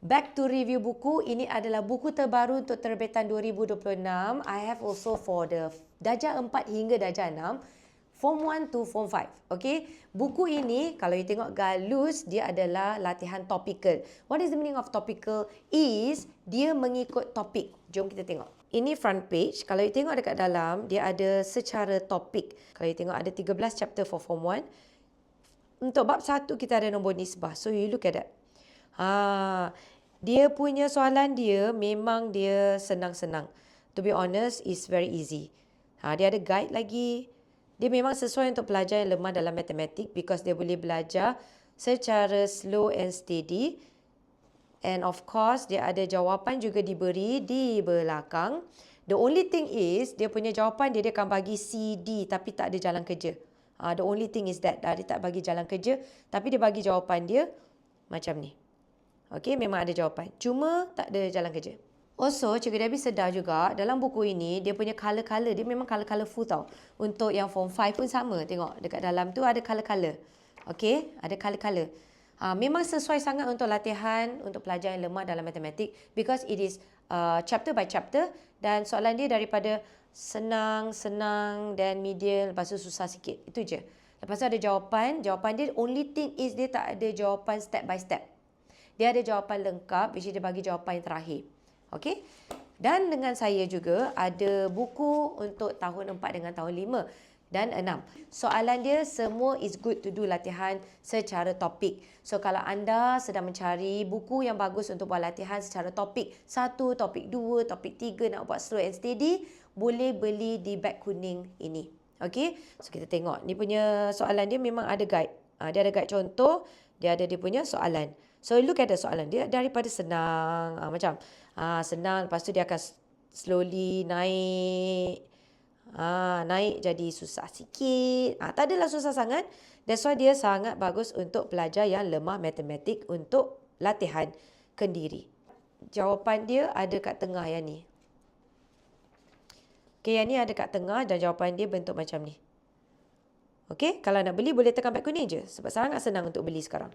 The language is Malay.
Back to review buku. Ini adalah buku terbaru untuk terbitan 2026. I have also for the darjah 4 hingga darjah 6. Form 1 to Form 5. Okay. Buku ini, kalau you tengok galus, dia adalah latihan topical. What is the meaning of topical? Is, dia mengikut topik. Jom kita tengok. Ini front page. Kalau you tengok dekat dalam, dia ada secara topik. Kalau you tengok ada 13 chapter for Form 1. Untuk bab 1, kita ada nombor nisbah. So, you look at that. Dia punya soalan dia memang dia senang-senang. To be honest, it's very easy. Dia ada guide lagi. Dia memang sesuai untuk pelajar yang lemah dalam matematik because dia boleh belajar secara slow and steady. And of course, dia ada jawapan juga diberi di belakang. The only thing is, dia punya jawapan dia akan bagi C, D tapi tak ada jalan kerja. The only thing is that dia tak bagi jalan kerja tapi dia bagi jawapan dia macam ni. Okay, memang ada jawapan. Cuma tak ada jalan kerja. Also, Cikgu Debbie sedar juga dalam buku ini dia punya color-color dia memang color-colorful tau. Untuk yang Form 5 pun sama. Tengok dekat dalam tu ada color-color. Okay, ada color-color. Memang sesuai sangat untuk latihan untuk pelajar yang lemah dalam matematik because it is chapter by chapter dan soalan dia daripada senang, senang dan medium lepas tu susah sikit. Itu je. Lepas tu ada jawapan. Jawapan dia only thing is dia tak ada jawapan step by step. Dia ada jawapan lengkap which dia bagi jawapan yang terakhir. Okey. Dan dengan saya juga ada buku untuk tahun 4 dengan tahun 5 dan 6. Soalan dia semua is good to do latihan secara topik. So kalau anda sedang mencari buku yang bagus untuk buat latihan secara topik 1, topik 2, topik 3 nak buat slow and steady, boleh beli di beg kuning ini. Okey. So kita tengok. Ni punya soalan dia memang ada guide. Dia ada guide contoh, dia ada dia punya soalan. So look at the soalan dia daripada senang macam senang lepas tu dia akan slowly naik naik jadi susah sikit. Tak adalah susah sangat. That's why dia sangat bagus untuk pelajar yang lemah matematik untuk latihan kendiri. Jawapan dia ada kat tengah yang ni. Okay, yang ni ada kat tengah dan jawapan dia bentuk macam ni. Okay, kalau nak beli boleh tekan beg kuning je sebab sangat senang untuk beli sekarang.